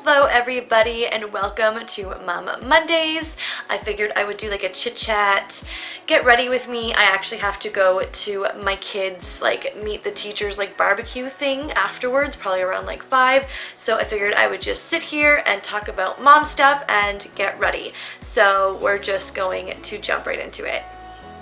Hello everybody and welcome to Mom Mondays. I figured I would do like a chit chat, get ready with me. I actually have to go to my kids like meet the teachers like barbecue thing afterwards, probably around like 5. So I figured I would just sit here and talk about mom stuff and get ready. So we're just going to jump right into it.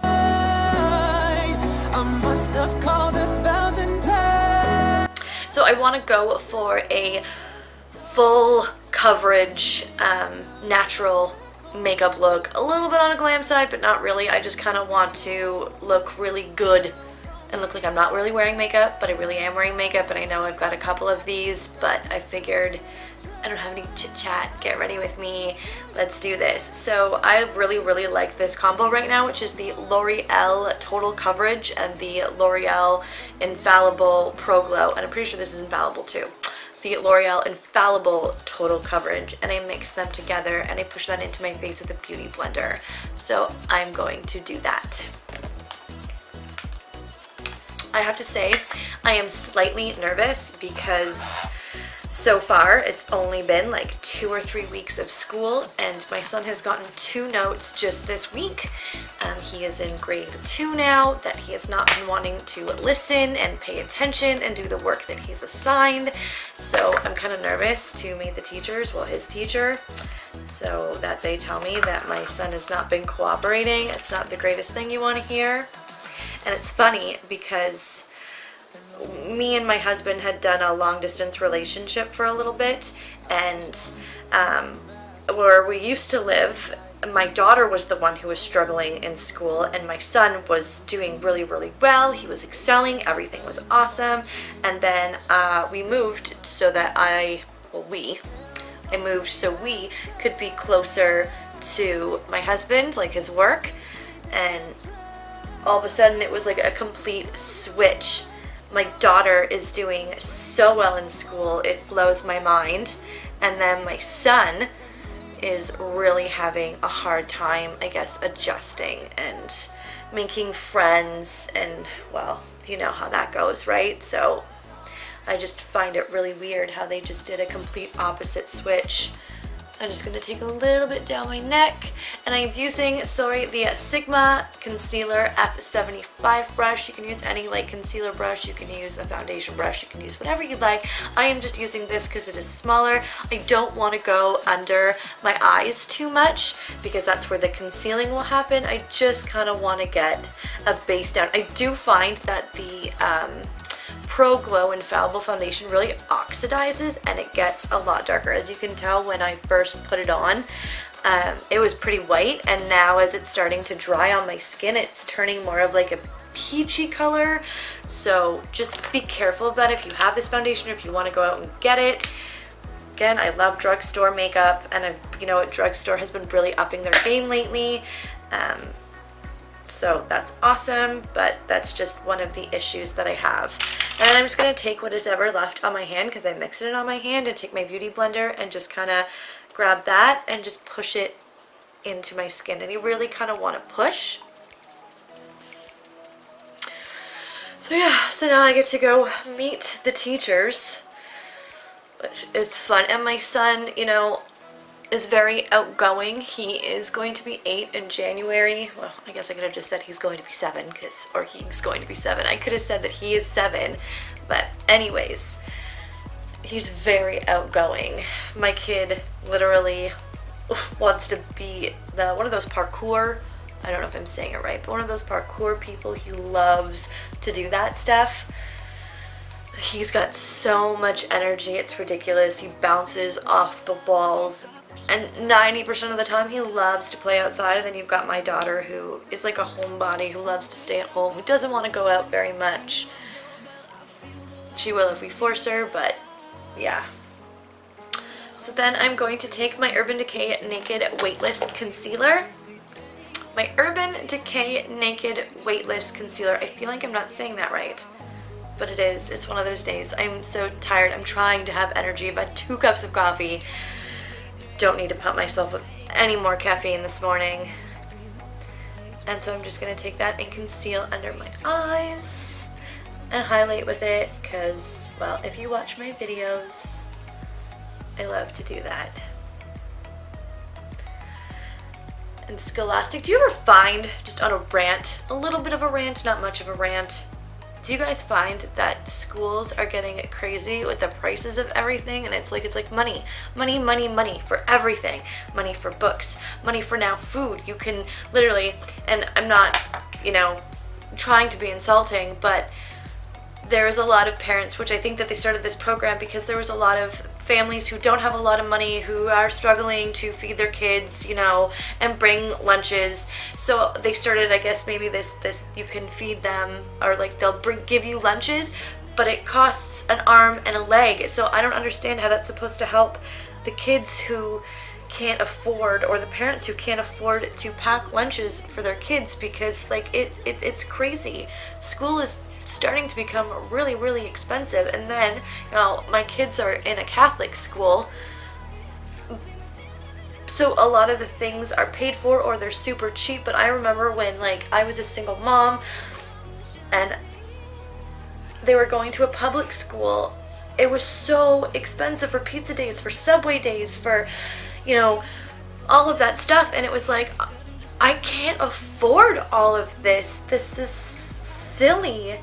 I must have called 1,000 times. So I want to go for a full coverage, natural makeup look. A little bit on a glam side, but not really. I just kind of want to look really good and look like I'm not really wearing makeup, but I really am wearing makeup, and I know I've got a couple of these, but I figured I don't have any chit chat, get ready with me, let's do this. So I really like this combo right now, which is the L'Oreal Total Coverage and the L'Oreal Infallible Pro Glow, and I'm pretty sure this is Infallible too. The L'Oreal Infallible Total Coverage, and I mix them together and I push that into my face with a beauty blender. So I'm going to do that. I have to say I am slightly nervous because so far it's only been like 2 or 3 weeks of school, and my son has gotten 2 notes just this week. He is in grade 2 now that he has not been wanting to listen and pay attention and do the work that he's assigned. So I'm kind of nervous to meet the teachers, well, his teacher, so that they tell me that my son has not been cooperating. It's not the greatest thing you want to hear. And it's funny because me and my husband had done a long distance relationship for a little bit, and where we used to live, my daughter was the one who was struggling in school, and my son was doing really well. He was excelling, everything was awesome. And then we moved so that I moved so we could be closer to my husband, like his work, and all of a sudden it was like a complete switch. My daughter is doing so well in school, it blows my mind. And then my son is really having a hard time, I guess, adjusting and making friends, and well, you know how that goes, right? So I just find it really weird how they just did a complete opposite switch. I'm just going to take a little bit down my neck, and I'm using, the Sigma Concealer F75 brush. You can use any like concealer brush, you can use a foundation brush, you can use whatever you like. I am just using this because it is smaller. I don't want to go under my eyes too much because that's where the concealing will happen. I just kind of want to get a base down. I do find that the Pro Glow Infallible foundation really oxidizes and it gets a lot darker. As you can tell, when I first put it on, it was pretty white, and now as it's starting to dry on my skin, it's turning more of like a peachy color. So just be careful of that if you have this foundation, or if you want to go out and get it. Again, I love drugstore makeup, and drugstore has been really upping their game lately. So that's awesome, but that's just one of the issues that I have. And then I'm just going to take what is ever left on my hand, because I mixed it on my hand, and take my beauty blender and just kind of grab that and just push it into my skin. And you really kind of want to push. So yeah, so now I get to go meet the teachers, which is fun. And my son, is very outgoing. He is going to be 8 in January. Well, I guess I could have just said he's going to be 7, or he's going to be 7. I could have said that he is 7, but anyways, he's very outgoing. My kid literally wants to be one of those parkour, I don't know if I'm saying it right, but one of those parkour people. He loves to do that stuff. He's got so much energy, it's ridiculous. He bounces off the walls, and 90% of the time he loves to play outside. And then you've got my daughter, who is like a homebody, who loves to stay at home, who doesn't want to go out very much. She will if we force her, but yeah. So then I'm going to take my Urban Decay Naked Weightless Concealer. My Urban Decay Naked Weightless Concealer. I feel like I'm not saying that right, but it is. It's one of those days. I'm so tired. I'm trying to have energy. I've had 2 cups of coffee. Don't need to pump myself with any more caffeine this morning. And so I'm just going to take that and conceal under my eyes and highlight with it, because, well, if you watch my videos, I love to do that. And Scholastic, do you ever find, just on a rant, a little bit of a rant, not much of a rant, do you guys find that schools are getting crazy with the prices of everything? And it's like money, money, money, money for everything. Money for books, money for now food. You can literally, and I'm not, you know, trying to be insulting, but there's a lot of parents, which I think that they started this program because there was a lot of families who don't have a lot of money, who are struggling to feed their kids, you know, and bring lunches. So they started, I guess, maybe this you can feed them, or like they'll give you lunches, but it costs an arm and a leg. So I don't understand how that's supposed to help the kids who can't afford, or the parents who can't afford to pack lunches for their kids, because like it's crazy. School is starting to become really, really expensive. And then, you know, my kids are in a Catholic school, so a lot of the things are paid for or they're super cheap. But I remember when like I was a single mom and they were going to a public school, it was so expensive for pizza days, for Subway days, for, you know, all of that stuff. And it was like, I can't afford all of this. This is silly.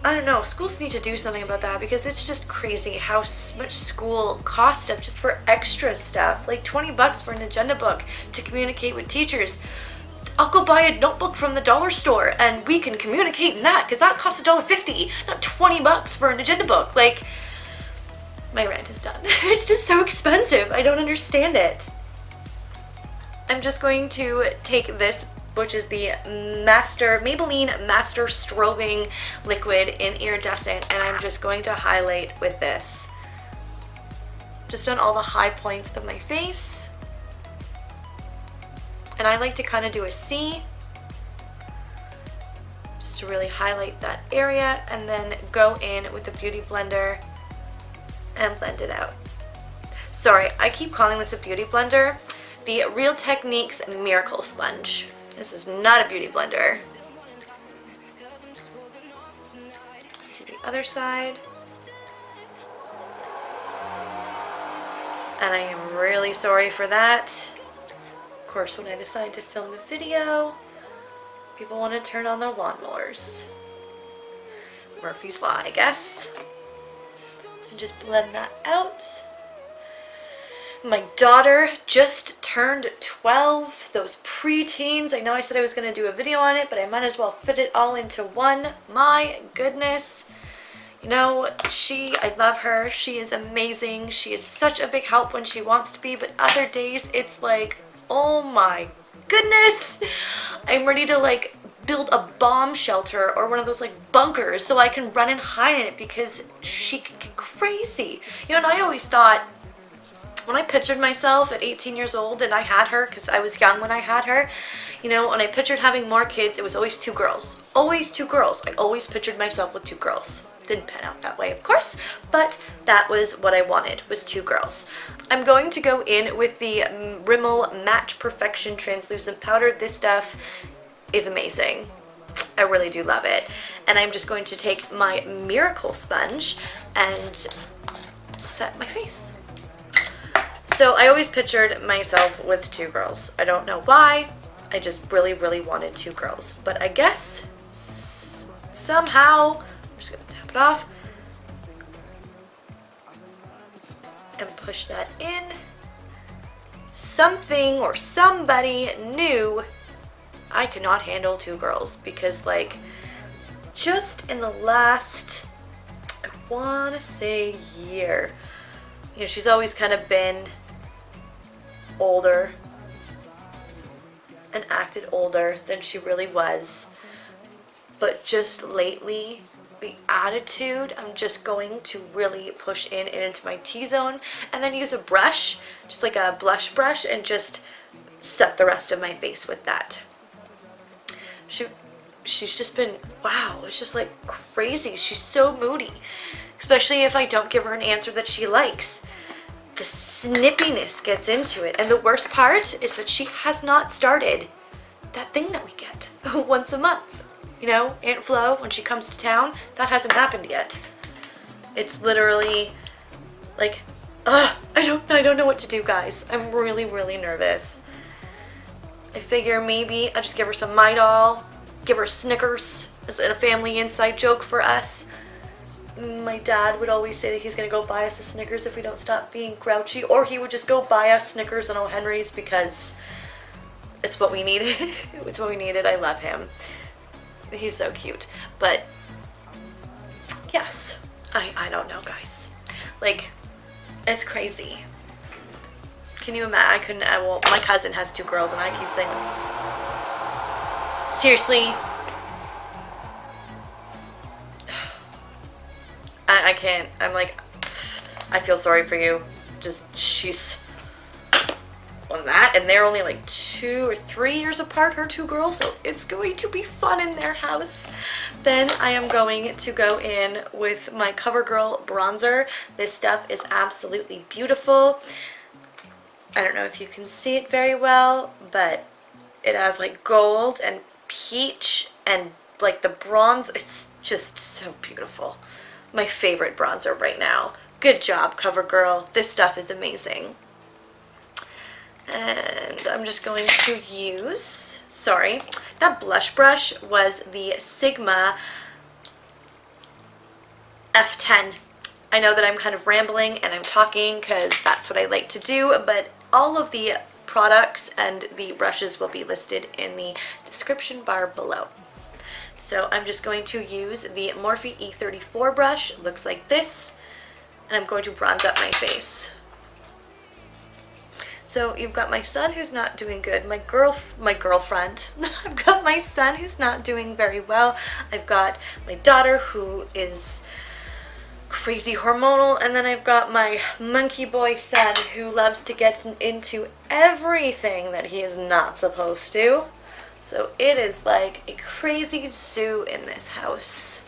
I don't know, schools need to do something about that, because it's just crazy how much school costs stuff just for extra stuff. Like $20 for an agenda book to communicate with teachers. I'll go buy a notebook from the dollar store and we can communicate in that, because that costs $1.50, not $20 for an agenda book. Like, my rant is done. It's just so expensive. I don't understand it. I'm just going to take this, which is the Maybelline Master Strobing Liquid in Iridescent, and I'm just going to highlight with this. Just on all the high points of my face. And I like to kind of do a C, just to really highlight that area, and then go in with the Beauty Blender and blend it out. Sorry, I keep calling this a beauty blender. The Real Techniques Miracle Sponge. This is not a beauty blender. To the other side. And I am really sorry for that. Of course, when I decide to film a video, people want to turn on their lawnmowers. Murphy's Law, I guess. And just blend that out. My daughter just turned 12, those preteens. I know I said I was going to do a video on it, but I might as well fit it all into one. My goodness. You know, I love her. She is amazing. She is such a big help when she wants to be, but other days it's like, oh my goodness. I'm ready to like build a bomb shelter or one of those like bunkers so I can run and hide in it, because she can get crazy. You know, and I always thought, when I pictured myself at 18 years old and I had her, because I was young when I had her, you know, when I pictured having more kids, it was always 2 girls. Always 2 girls. I always pictured myself with 2 girls. Didn't pan out that way, of course, but that was what I wanted, was 2 girls. I'm going to go in with the Rimmel Match Perfection Translucent Powder. This stuff is amazing. I really do love it. And I'm just going to take my Miracle Sponge and set my face. So I always pictured myself with 2 girls. I don't know why. I just really, really wanted 2 girls. But I guess somehow, I'm just going to tap it off and push that in. Something or somebody knew I could not handle 2 girls, because like just in the last, I want to say year, you know, she's always kind of been older and acted older than she really was, but just lately the attitude, I'm just going to really push in and into my T-zone, and then use a brush, just like a blush brush, and just set the rest of my face with that. She's just been, wow, it's just like crazy. She's so moody, especially if I don't give her an answer that she likes. The snippiness gets into it, and the worst part is that she has not started that thing that we get once a month. You know, Aunt Flo, when she comes to town, that hasn't happened yet. It's literally Like, I don't know what to do, guys. I'm really, really nervous. I figure maybe I'll just give her some Midol, give her a Snickers. Is it a family inside joke for us? My dad would always say that he's gonna go buy us a Snickers if we don't stop being grouchy, or he would just go buy us Snickers and O. Henry's because it's what we needed. It's what we needed. I love him. He's so cute. But yes, I don't know, guys. Like, it's crazy. Can you imagine? Well, my cousin has 2 girls and I keep saying, seriously, I can't. I'm like, I feel sorry for you. Just, she's on that, and they're only like 2 or 3 years apart, her 2 girls, so it's going to be fun in their house. Then I am going to go in with my CoverGirl bronzer. This stuff is absolutely beautiful. I don't know if you can see it very well, but it has like gold and peach and like the bronze. It's just so beautiful. My favorite bronzer right now. Good job, CoverGirl. This stuff is amazing. And I'm just going to use, sorry, that blush brush was the Sigma F10. I know that I'm kind of rambling and I'm talking because that's what I like to do, but all of the products and the brushes will be listed in the description bar below. So I'm just going to use the Morphe E34 brush. It looks like this, and I'm going to bronze up my face. So you've got my son who's not doing good, my girlfriend. I've got my son who's not doing very well. I've got my daughter who is crazy hormonal, and then I've got my monkey boy son who loves to get into everything that he is not supposed to. So it is like a crazy zoo in this house.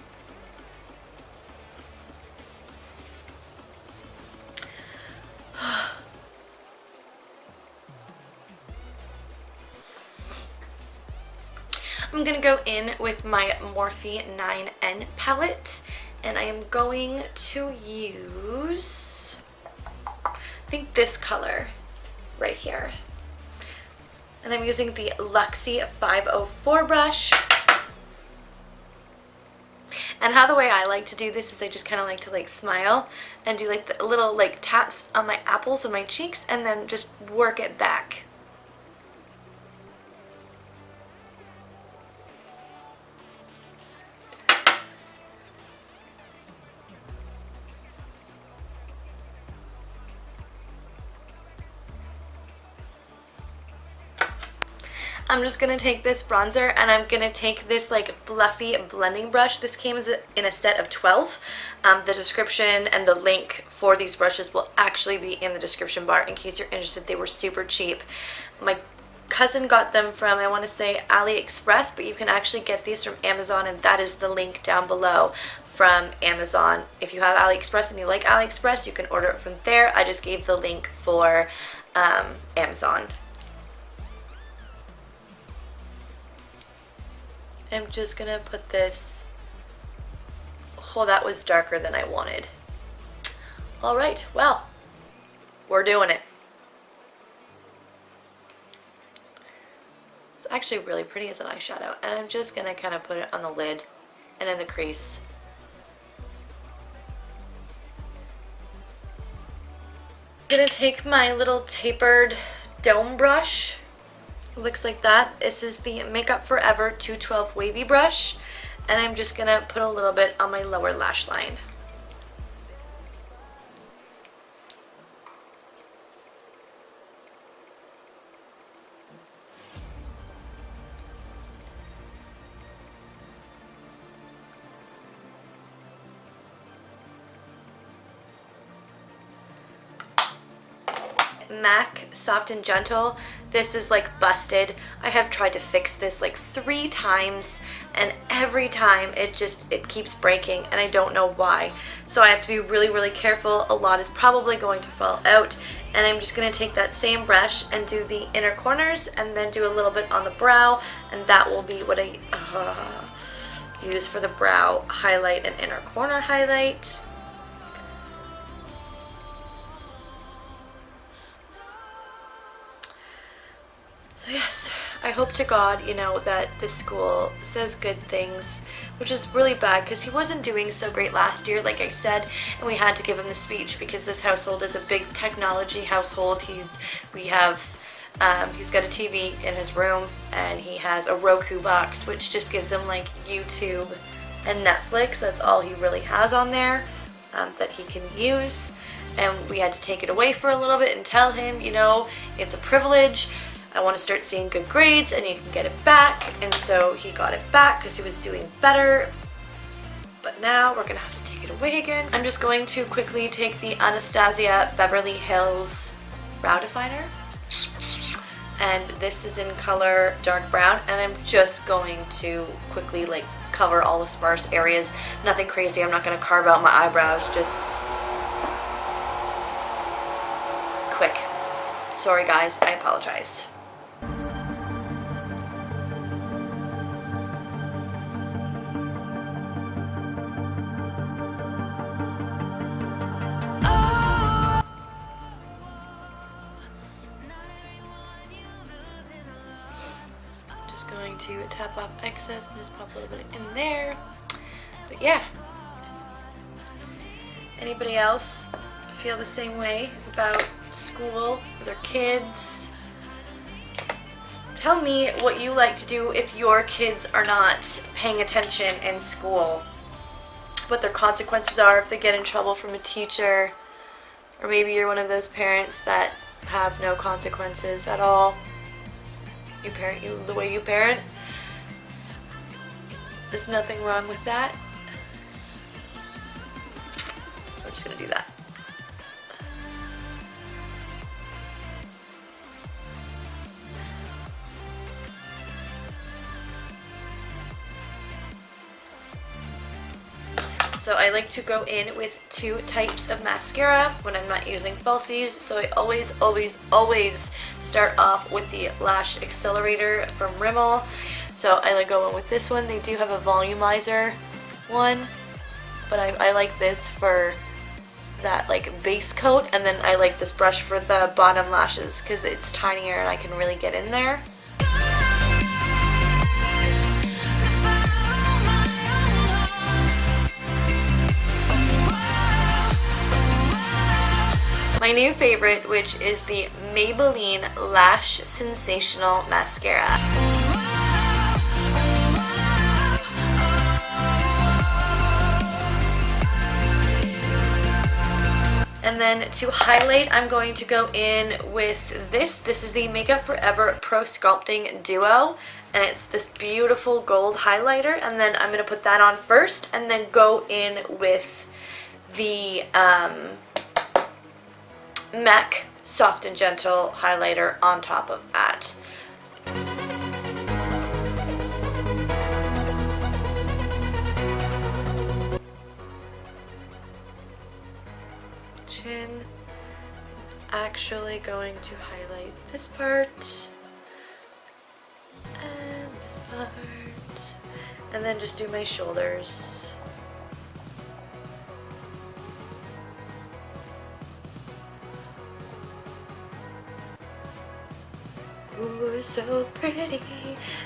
I'm going to go in with my Morphe 9N palette, and I am going to use, I think, this color right here. And I'm using the Luxie 504 brush. And how the way I like to do this is I just kind of like to like smile and do like the little like taps on my apples and my cheeks and then just work it back. I'm just going to take this bronzer and I'm going to take this like fluffy blending brush. This came in a set of 12. The description and the link for these brushes will actually be in the description bar in case you're interested. They were super cheap. My cousin got them from, I want to say, AliExpress, but you can actually get these from Amazon, and that is the link down below from Amazon. If you have AliExpress and you like AliExpress, you can order it from there. I just gave the link for Amazon. I'm just gonna put this, oh, that was darker than I wanted. Alright, well, we're doing it. It's actually really pretty as an eyeshadow, and I'm just gonna kind of put it on the lid and in the crease. I'm gonna take my little tapered dome brush. Looks like that. This is the Makeup Forever 212 Wavy Brush, and I'm just gonna put a little bit on my lower lash line. MAC Soft and Gentle. This is like busted. I have tried to fix this like 3 times, and every time it keeps breaking, and I don't know why. So I have to be really, really careful. A lot is probably going to fall out, and I'm just going to take that same brush and do the inner corners and then do a little bit on the brow, and that will be what I use for the brow highlight and inner corner highlight. So yes, I hope to God, you know, that this school says good things, which is really bad because he wasn't doing so great last year, like I said, and we had to give him the speech because this household is a big technology household. He's got a TV in his room, and he has a Roku box, which just gives him like YouTube and Netflix. That's all he really has on there that he can use, and we had to take it away for a little bit and tell him, you know, it's a privilege. I want to start seeing good grades and you can get it back. And so he got it back because he was doing better. But now we're going to have to take it away again. I'm just going to quickly take the Anastasia Beverly Hills Brow Definer. And this is in color dark brown. And I'm just going to quickly like cover all the sparse areas. Nothing crazy. I'm not going to carve out my eyebrows. Just quick. Sorry guys, I apologize. Going to tap off excess and just pop a little bit in there. But yeah, anybody else feel the same way about school, their kids? Tell me what you like to do if your kids are not paying attention in school, what their consequences are if they get in trouble from a teacher, or maybe you're one of those parents that have no consequences at all. You parent you the way you parent. There's nothing wrong with that. We're just gonna do that. So I like to go in with two types of mascara when I'm not using falsies. So I always start off with the Lash Accelerator from Rimmel. So I like go in with this one. They do have a volumizer one, but I like this for that like base coat, and then I like this brush for the bottom lashes because it's tinier and I can really get in there. My new favorite, which is the Maybelline Lash Sensational Mascara. And then to highlight, I'm going to go in with this. This is the Makeup Forever Pro Sculpting Duo, and it's this beautiful gold highlighter. And then I'm going to put that on first, and then go in with the MAC Soft and Gentle highlighter on top of that. Chin. Actually going to highlight this part and this part, and then just do my shoulders. Ooh, so pretty,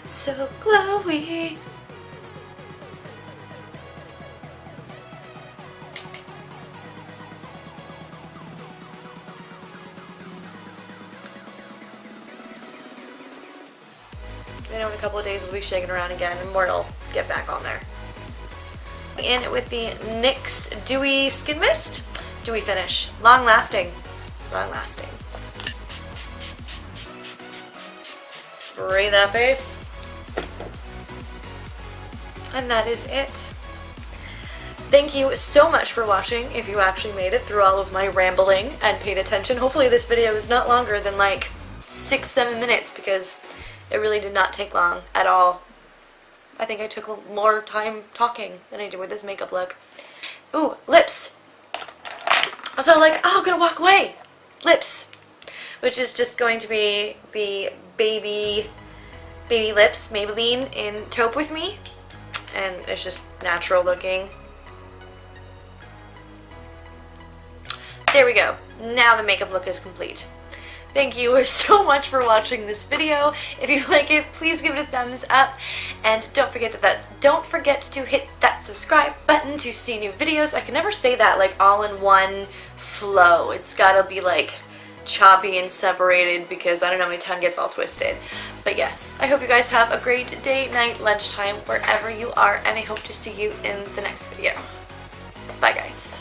so glowy. I know in a couple of days we'll be shaking around again and more will get back on there. In with the NYX Dewy Skin Mist. Dewy finish. Long lasting. Long lasting. Spray that face. And that is it. Thank you so much for watching if you actually made it through all of my rambling and paid attention. Hopefully this video is not longer than like 6-7 minutes because it really did not take long at all. I think I took more time talking than I did with this makeup look. Ooh, lips. I was all like, oh, I'm gonna walk away. Lips. Which is just going to be the baby lips, Maybelline in Taupe With Me. And it's just natural looking. There we go. Now the makeup look is complete. Thank you so much for watching this video. If you like it, please give it a thumbs up, and don't forget to hit that subscribe button to see new videos. I can never say that like all in one flow. It's gotta be like choppy and separated because I don't know, my tongue gets all twisted. But yes, I hope you guys have a great day, night, lunchtime, wherever you are, and I hope to see you in the next video. Bye guys.